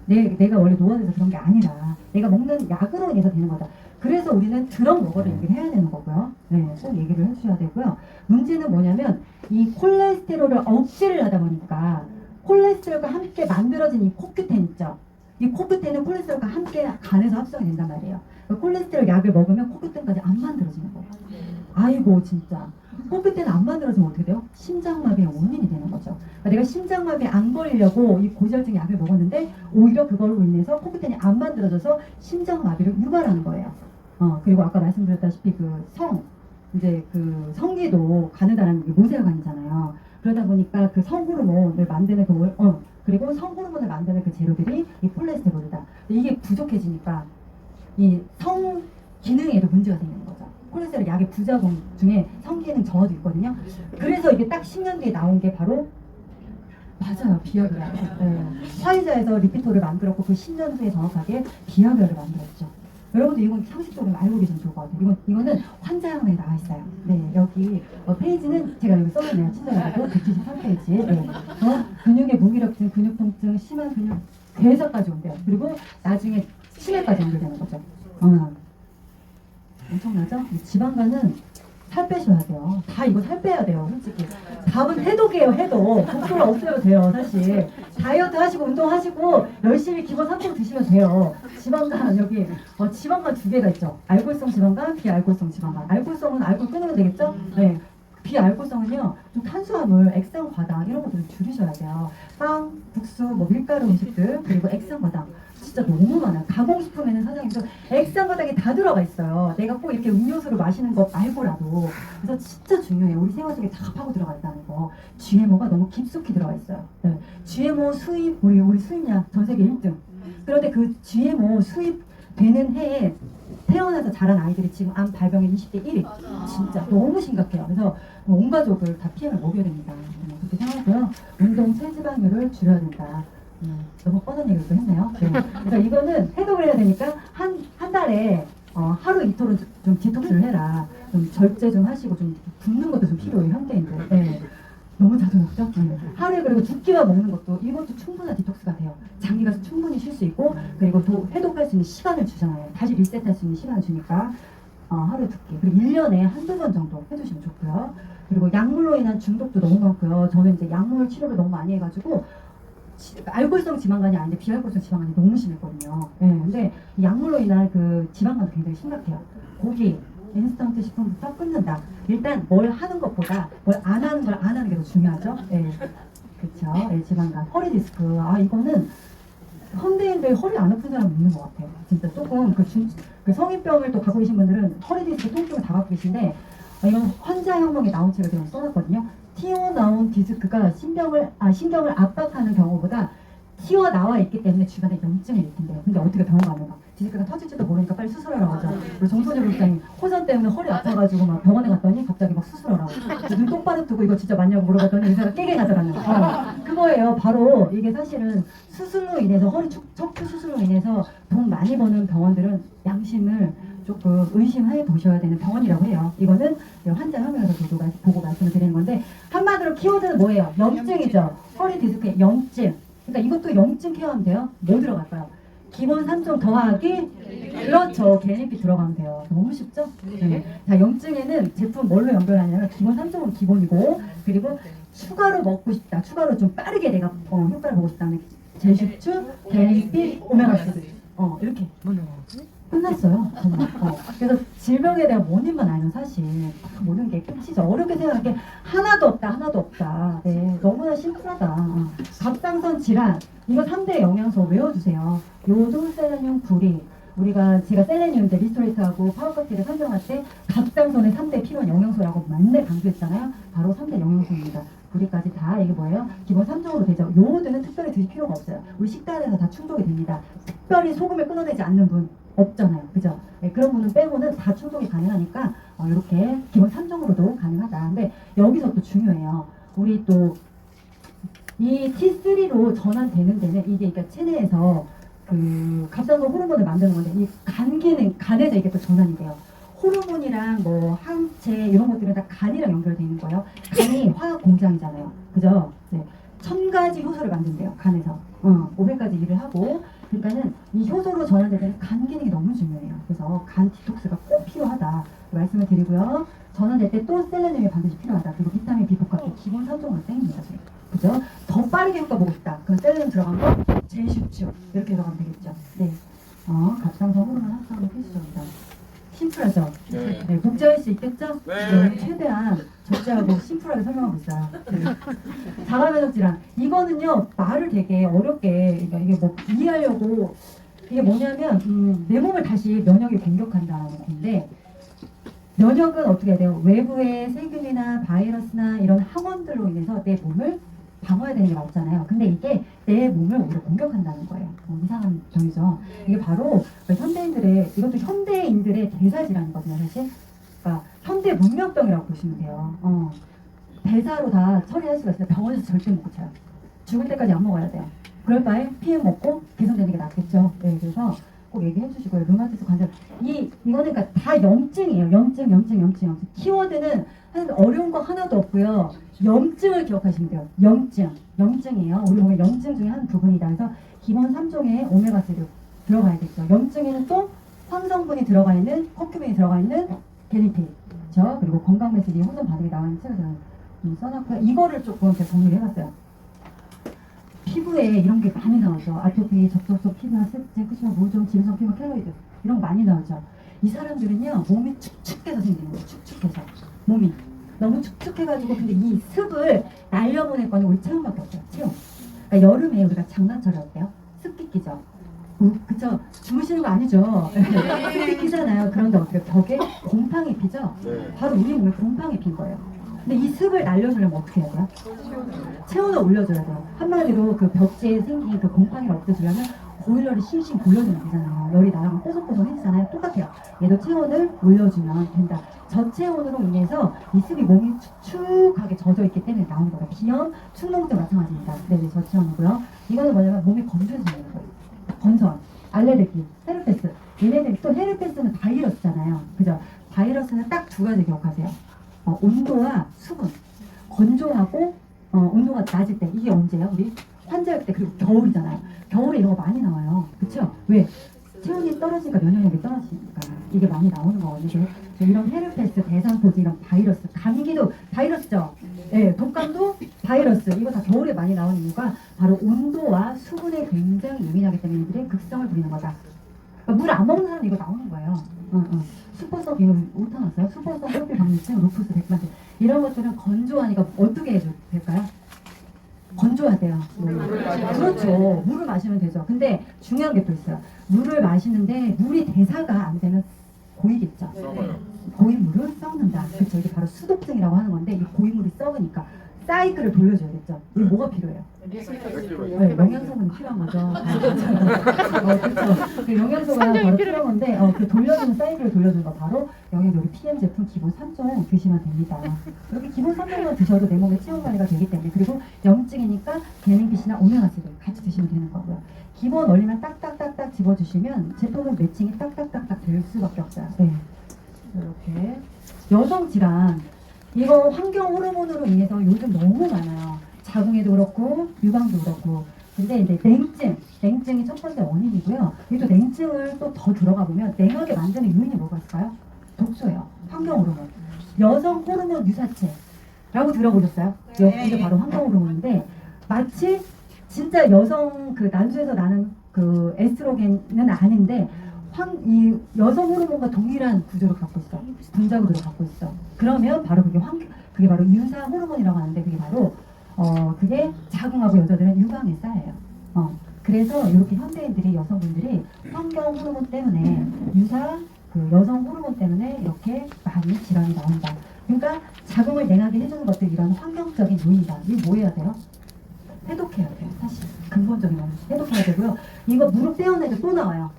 내가 원래 노화돼서 그런 게 아니라 내가 먹는 약으로 인해서 되는 거다. 그래서 우리는 드럭 먹어를 얘기를 해야 되는 거고요. 네, 꼭 얘기를 해주셔야 되고요. 문제는 뭐냐면 이 콜레스테롤을 억제를 하다 보니까 콜레스테롤과 함께 만들어진 이 코큐텐 있죠. 이 코큐텐은 콜레스테롤과 함께 간에서 합성이 된단 말이에요. 콜레스테롤 약을 먹으면 코큐텐까지 안 만들어지는 거예요. 아이고 진짜. 코큐텐 안 만들어지면 어떻게 돼요? 심장마비의 원인이 되는 거죠. 그러니까 내가 심장마비 안 걸리려고 이 고지혈증 약을 먹었는데 오히려 그걸로 인해서 코큐텐이 안 만들어져서 심장마비를 유발하는 거예요. 그리고 아까 말씀드렸다시피 이제 그 성기도 가느다란 게 모세혈관이잖아요. 그러다 보니까 그 성호르몬을 만드는 그리고 성호르몬을 만드는 그 재료들이 이 콜레스테롤이다. 이게 부족해지니까 이 성 기능에도 문제가 생기는 거죠. 콜레스테롤 약의 부작용 중에 성기능 저하도 있거든요. 그래서 이게 딱 10년 뒤에 나온 게 바로 맞아요. 비하별이에요. 네. 화이자에서 리피토를 만들었고 그 10년 후에 정확하게 비하별을 만들었죠. 여러분들 이건 상식적으로 알고 계시면 좋을 것 같아요. 이거는 환자형에 나와 있어요. 네, 여기 페이지는 제가 여기 써놨네요. 친절하게도 173페이지. 네. 근육의 무기력증, 근육 통증, 심한 근육 괴사까지 온대요. 그리고 나중에 치매까지 연결되는 거죠. 엄청나죠? 이 지방간은 살 빼셔야 돼요. 다 이거 살 빼야 돼요, 솔직히. 답은 해독이에요, 해독. 독소를 없애도 돼요, 사실. 다이어트 하시고 운동하시고 열심히 기본 3종 드시면 돼요. 지방간 여기 지방간 두 개가 있죠. 알코올성 지방간, 비알코올성 지방간. 알코올성은 알코올 끊으면 되겠죠? 네. 비알코올성은요, 좀 탄수화물, 액상 과당 이런 것들을 줄이셔야 돼요. 빵, 국수, 뭐 밀가루 음식들, 그리고 액상 과당. 진짜 너무 많아요. 가공식품에는 사장님도 액상 과당이 다 들어가 있어요. 내가 꼭 이렇게 음료수를 마시는 거 말고라도. 그래서 진짜 중요해요. 우리 생활 속에 다 파고 들어가 있다는 거. GMO가 너무 깊숙이 들어가 있어요. 네. GMO 수입, 우리 수입량 전 세계 1등. 그런데 그 GMO 수입되는 해에 태어나서 자란 아이들이 지금 암 발병의 20대 1위. 진짜 너무 심각해요. 그래서 온 가족을 다 피해를 먹여야 됩니다. 그렇게 생각하고요. 운동 체지방률을 줄여야 된다. 너무 뻔한 얘기를 또 했네요. 네. 그래서 이거는 해독을 해야 되니까 한 달에 하루 이틀은 좀 디톡스를 해라. 좀 절제 좀 하시고 좀 굶는 것도 좀 필요해요, 현대인들. 네. 너무 자주 먹죠? 하루에 그리고 2끼만 먹는 것도 이것도 충분한 디톡스가 돼요. 장기가 충분히 쉴 수 있고 그리고 또 회복할 수 있는 시간을 주잖아요. 다시 리셋할 수 있는 시간을 주니까 하루에 2끼 그리고 1년에 한두 번 정도 해주시면 좋고요. 그리고 약물로 인한 중독도 너무 많고요. 저는 이제 약물 치료를 너무 많이 해가지고 알코올성 지방간이 아닌데 비알코올성 지방간이 너무 심했거든요. 네, 근데 약물로 인한 그 지방간도 굉장히 심각해요. 고기, 인스턴트 식품부터 끊는다. 일단 뭘 하는 것보다 뭘 안 하는 걸 안 하는 게 더 중요하죠. 네, 그렇죠. 네, 지방간, 허리 디스크. 이거는 현대인들 허리 안 아픈 사람 있는 것 같아요. 진짜 조금 그 성인병을 또 갖고 계신 분들은 허리 디스크 통증을 다 갖고 계신데 이건 환자혁명에 나온 책을 제가 써놨거든요. 튀어나온 디스크가 신경을 압박하는 경우보다 튀어나와 있기 때문에 주변에 염증을 일으킨대요. 근데 어떻게 병원 가면 막 디스크가 터질지도 모르니까 빨리 수술하라고 하죠. 그리고 정선영 국장이 호전 때문에 허리 아파가지고 막 병원에 갔더니 갑자기 막 수술하라고. 눈 똑바로 뜨고 이거 진짜 맞냐고 물어봤더니 의사가 깨게 가져가는 거. 그거예요. 바로 이게 사실은 수술로 인해서 허리 척추 수술로 인해서 돈 많이 버는 병원들은 양심을 조금 의심해 보셔야 되는 병원이라고 해요. 이거는 환자 혐의에서 보고 말씀을 드리는 건데 한마디로 키워드는 뭐예요? 염증이죠. 허리 디스크의 염증. 그러니까 이것도 염증 케어하면 돼요. 뭐 들어갈까요? 기본 3종 더하기 그렇죠. 개인비 들어가면 돼요. 너무 쉽죠? 네. 자, 염증에는 제품 뭘로 연결하냐면 기본 3종은 기본이고 그리고 추가로 먹고 싶다. 추가로 좀 빠르게 내가 효과를 보고 싶다면 제슈추, 개인비, 오메가3 이렇게 끝났어요. 정말. 그래서 질병에 대한 원인만 알면 사실 모든 게 끝이죠. 어렵게 생각할 게 하나도 없다. 네, 너무나 심플하다. 갑상선 질환 이거 3대 영양소 외워주세요. 요도, 셀레늄, 구리. 제가 셀레늄 때 리스토레이트하고 파워커티를 선정할 때 갑상선의 3대 필요한 영양소라고 맨날 강조했잖아요. 바로 3대 영양소입니다. 구리까지 다 이게 뭐예요? 기본 3종으로 되죠. 요오드는 특별히 드실 필요가 없어요. 우리 식단에서 다 충족이 됩니다. 특별히 소금을 끊어내지 않는 분 없잖아요. 그죠? 네, 그런 분은 빼고는 다 충족이 가능하니까 이렇게 기본 3종으로도 가능하다. 근데 여기서 또 중요해요. 우리 또 이 T3로 전환되는 데는 이게 그러니까 체내에서 그 갑상선 호르몬을 만드는 건데 이 간 기능, 간에서 이게 또 전환이 돼요. 호르몬이랑 뭐 항체 이런 것들은 다 간이랑 연결되어 있는 거예요. 간이 화학 공장이잖아요. 그죠? 네. 1000가지 효소를 만든대요. 간에서. 500가지 일을 하고 그러니까는 이 효소로 전환될 때는 간 기능이 너무 중요해요. 그래서 간 디톡스가 꼭 필요하다 말씀을 드리고요. 전환될 때 또 셀레늄이 반드시 필요하다. 그리고 비타민 B12 기본 3종으로 땡깁니다. 그죠? 더 빠르게 효과 보고 싶다. 그럼 셀레늄 들어간 거 제슈추 이렇게 들어가면 되겠죠. 네. 갑상선 호르몬 합성은 필수적이다. 심플하죠? 네. 복잡할 수 있겠죠? 네. 최대한 적재하고 심플하게 설명하고 있어요. 네. 자가면역 질환. 이거는요, 말을 되게 어렵게, 그러니까 이게 뭐 이해하려고, 이게 뭐냐면, 내 몸을 다시 면역이 공격한다는 건데, 면역은 어떻게 해야 돼요? 외부의 세균이나 바이러스나 이런 항원들로 인해서 내 몸을 방어해야 되는 게 맞잖아요. 근데 이게 내 몸을 오히려 공격한다는 거예요. 이상한 병이죠. 이게 바로 이것도 현대인들의 대사질환이거든요, 사실. 그러니까 현대 문명병이라고 보시면 돼요. 대사로 다 처리할 수가 있어요. 병원에서 절대 못 고쳐요. 죽을 때까지 안 먹어야 돼요. 그럴 바에 PM 먹고 개선되는 게 낫겠죠. 네, 그래서 꼭 얘기해 주시고요. 류마티스 관절. 이거는 그러니까 다 염증이에요. 염증. 키워드는 하여튼 어려운 거 하나도 없고요. 염증을 기억하시면 돼요. 염증이에요. 우리 몸에 염증 중에 한 부분이다. 그래서 기본 3종의 오메가3를 들어가야겠죠. 염증에는 또 황성분이 들어가 있는, 커큐민이 들어가 있는 갤린피, 그렇죠? 그리고 건강메시지 호전 반응이 나오는 책을 제가 써놨고요. 이거를 조금 제가 정리를 해봤어요. 피부에 이런 게 많이 나오죠. 아토피, 접촉성 피부나 습진, 크시마, 모종, 지루성 피부, 켈로이드 이런 거 많이 나오죠. 이 사람들은요 몸이 축축해서 생기는 거예요. 축축해서 몸이 너무 축축해가지고 근데 이 습을 날려보낼 거는 우리 체온밖에 없어요. 체온. 그러니까 여름에 우리가 장마철에 어때요? 습기 끼죠. 그쵸? 주무시는 거 아니죠? 습기 끼잖아요. 그런데 어떻게 벽에 곰팡이 피죠? 바로 우리 몸에 곰팡이 핀 거예요. 근데 이 습을 날려주려면 어떻게 해야 돼요? 체온을 올려줘야 돼요. 한마디로 그 벽지에 생긴 그 곰팡이를 없애주려면 보일러를 싱싱 돌려주면 되잖아요. 열이 나가면 뽀송뽀송해지잖아요. 똑같아요. 얘도 체온을 올려주면 된다. 저체온으로 인해서 이 습이 몸이 축축하게 젖어 있기 때문에 나오는 거예요. 비염, 축농증 마찬가지입니다. 네, 저체온이고요. 이거는 뭐냐면 몸이 건조해서 나오는 거예요. 건선, 알레르기, 헤르페스. 얘네들이 또 헤르페스는 바이러스잖아요. 그죠? 바이러스는 딱 두 가지 기억하세요. 온도와 수분. 건조하고 온도가 낮을 때 이게 언제예요? 우리 환절기 때 그리고 겨울이잖아요. 겨울에 이런 거 많이 나와요. 그쵸? 왜? 체온이 떨어지니까 면역력이 떨어지니까 이게 많이 나오는 거거든요. 이런 헤르페스, 대상포지 이런 바이러스, 감기도 바이러스죠. 네, 독감도 바이러스. 이거 다 겨울에 많이 나오는 이유가 바로 온도와 수분에 굉장히 예민하기 때문에 이들의 극성을 부리는 거다. 그러니까 물 안 먹는 사람 이거 나오는 거예요. 슈퍼석 이거 오타 났어요? 슈퍼석, 혈압, 방리증, 루푸스, 백반증 이런 것들은 건조하니까 어떻게 해도 될까요? 건조해야 돼요. 그렇죠. 물을 마시면 되죠. 근데 중요한 게 또 있어요. 물을 마시는데 물이 대사가 안 되면 고이겠죠. 고인 물을 썩는다. 그렇죠. 이게 바로 수독증이라고 하는 건데 이 고인 물이 썩으니까 사이클을 돌려줘야겠죠. 이게 뭐가 필요해요? 네, 영양소분이 필요한 거죠. 그렇죠. 그 영양소가 바로 필요한 건데 그 돌려주는 사이클을 돌려주는 거 바로 영양요리 PM 제품 기본 3종 드시면 됩니다. 이렇게 기본 3종만 드셔도 내 몸에 체온 관리가 되기 때문에 그리고 염증이니까 갤린핏이나 오메가3를 같이 드시면 되는 거고요. 기본 원리만 딱딱딱딱 집어주시면 제품은 매칭이 딱딱딱딱 될 수밖에 없어요. 네. 이렇게 여성 질환 이거 환경 호르몬으로 인해서 요즘 너무 많아요. 자궁에도 그렇고 유방도 그렇고. 근데 이제 냉증이 첫 번째 원인이고요. 그리고 냉증을 또 더 들어가 보면 냉하게 만드는 요인이 뭐가 있을까요? 독소예요. 환경 호르몬. 여성 호르몬 유사체라고 들어보셨어요? 이게 바로 환경 호르몬인데 마치 진짜 여성 그 난수에서 나는 그 에스트로겐은 아닌데 이 여성 호르몬과 동일한 구조를 갖고 있어. 분자 구조를 갖고 있어. 그러면 바로 그게 바로 유사 호르몬이라고 하는데 그게 바로 그게 자궁하고 여자들은 유방에 쌓여요. 그래서 이렇게 현대인들이 여성분들이 환경 호르몬 때문에 유사 그 여성 호르몬 때문에 이렇게 많이 질환이 나온다. 그러니까 자궁을 냉하게 해주는 것들 이런 환경적인 요인이다. 이거 뭐 해야 돼요? 해독해야 돼요. 사실 근본적인 원인 해독해야 되고요. 이거 무릎 떼어내도 또 나와요.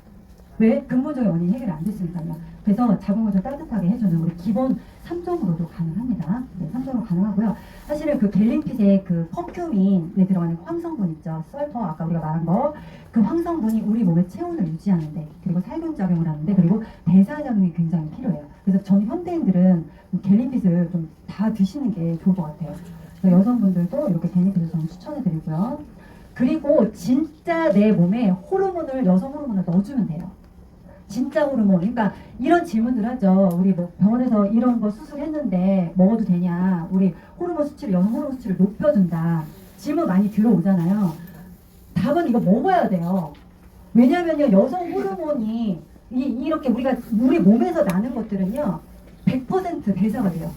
왜? 근본적인 원인이 해결이 안 됐으니까요. 그래서 자궁을 좀 따뜻하게 해주는 우리 기본 3종으로도 가능합니다. 네, 3종으로 가능하고요. 사실은 그 갤린핏의 그 커큐민에 들어가는 황성분 있죠. 설퍼 아까 우리가 말한 거. 그 황성분이 우리 몸의 체온을 유지하는데 그리고 살균작용을 하는데 그리고 대사작용이 굉장히 필요해요. 그래서 전 현대인들은 갤린핏을 좀 다 드시는 게 좋을 것 같아요. 그래서 여성분들도 이렇게 갤린핏을 저는 추천해드리고요. 그리고 진짜 내 몸에 호르몬을 여성 호르몬을 넣어주면 돼요. 진짜 호르몬. 그러니까 이런 질문들 하죠. 우리 뭐 병원에서 이런 거 수술했는데 먹어도 되냐? 우리 호르몬 수치를 여성 호르몬 수치를 높여준다. 질문 많이 들어오잖아요. 답은 이거 먹어야 돼요. 왜냐면요 여성 호르몬이 이렇게 우리 몸에서 나는 것들은요 100% 대사가 돼요.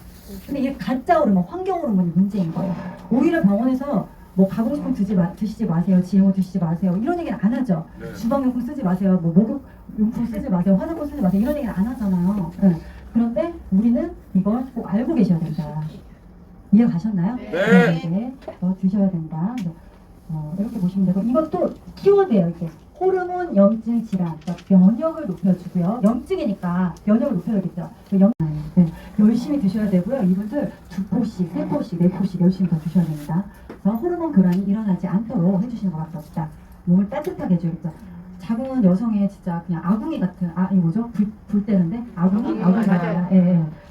근데 이게 가짜 호르몬, 환경 호르몬이 문제인 거예요. 오히려 병원에서 뭐 가공식품 드시지 마세요. GMO 드시지 마세요. 이런 얘기는 안 하죠. 주방용품 쓰지 마세요. 뭐 목욕용품 쓰지 마세요. 화장품 쓰지 마세요. 이런 얘기는 안 하잖아요. 네. 그런데 우리는 이걸 꼭 알고 계셔야 된다. 이해 가셨나요? 네. 드셔야 된다. 이렇게 보시면 되고 이것도 키워드예요. 이렇게 호르몬 염증 질환, 그러니까 면역을 높여주고요. 염증이니까 면역을 높여야겠죠. 네. 열심히 드셔야 되고요. 이분들 2포씩, 3포씩, 4포씩 열심히 더 드셔야 됩니다. 그래서 호르몬 교란이 일어나지 않도록 해주시는 것 같습니다. 몸을 따뜻하게 해줘야겠죠. 자궁은 여성의 진짜 그냥 아궁이 같은 이거 뭐죠? 불 때는데 아궁이? 맞아요. 예.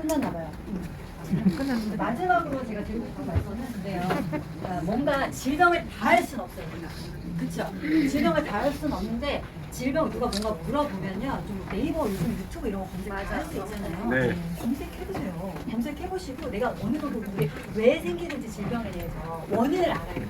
끝났나 봐요. 마지막으로 제가 드리고 싶은 말씀은 뭔가 질병을 다 할 수는 없어요. 그쵸? 질병을 다 할 수는 없는데 질병 누가 뭔가 물어보면요. 좀 네이버 요즘 유튜브 이런 거 검색할 수 있잖아요. 네. 검색해보세요. 검색해보시고 내가 어느 정도 그게 왜 생기는지 질병에 대해서 원인을 알아요.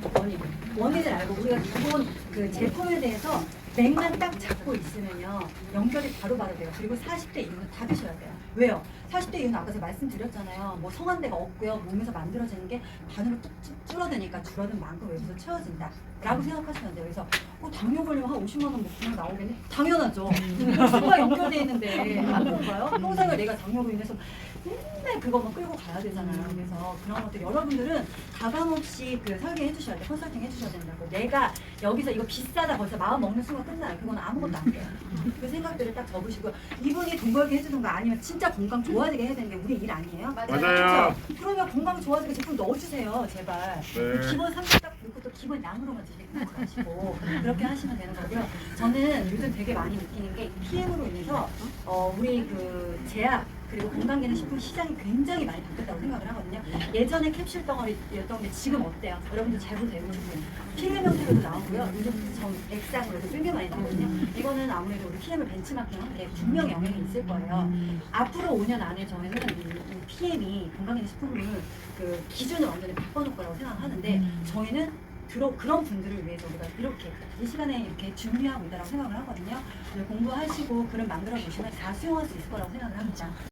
원인을 알고 우리가 기본 그 제품에 대해서 맥만 딱 잡고 있으면요. 연결이 바로바로 돼요. 그리고 40대 이후는 다 드셔야 돼요. 왜요? 40대 이후는 아까 제가 말씀드렸잖아요. 뭐 성한데가 없고요. 몸에서 만들어지는 게 반으로 뚝뚝 줄어드니까 줄어든 만큼 외부에서 채워진다. 라고 생각하시면 돼요. 그래서 당뇨 걸리면 한 50만 원 목표는 나오겠네? 당연하죠. 수가 연결돼 있는데 안 그런가요? 평생을 내가 당뇨로 인해서 맨날 그거만 끌고 가야 되잖아요. 그래서 그런 것들 여러분들은 가감 없이 그 설계해 주셔야 돼요. 컨설팅 해 주셔야 된다고. 내가 여기서 이거 비싸다 벌써 마음 먹는 순간 끝나요. 그건 아무것도 안 돼요. 그 생각들을 딱 접으시고 이분이 돈 벌게 해주는 거 아니면 진짜 건강 좋아지게 해야 되는 게 우리 일 아니에요? 맞아요. 그쵸? 그러면 건강 좋아지게 제품 넣어주세요. 제발. 네. 기본 3개 딱 넣고 또 기본 양으로만 드시고 가시고 그렇게 하시면 되는 거고요. 저는 요즘 되게 많이 느끼는 게 PM으로 인해서 우리 그 제약 그리고 건강기능식품 시장이 굉장히 많이 바뀌었다고 생각을 하거든요. 예전에 캡슐 덩어리였던 게 지금 어때요? 여러분들 잘 보세요. PM 형태로도 나오고요. 요즘 전 액상으로도 굉장히 많이 나오거든요. 이거는 아무래도 우리 PM을 벤치마킹한 게 분명히 영향이 있을 거예요. 앞으로 5년 안에 저희는 이 PM이 건강기능식품을 그 기준을 완전히 바꿔놓을 거라고 생각하는데 저희는 그런 분들을 위해서 우리가 이렇게 이 시간에 이렇게 준비하고 있다고 생각을 하거든요. 공부하시고 글을 만들어 보시면 다 수용할 수 있을 거라고 생각을 합니다.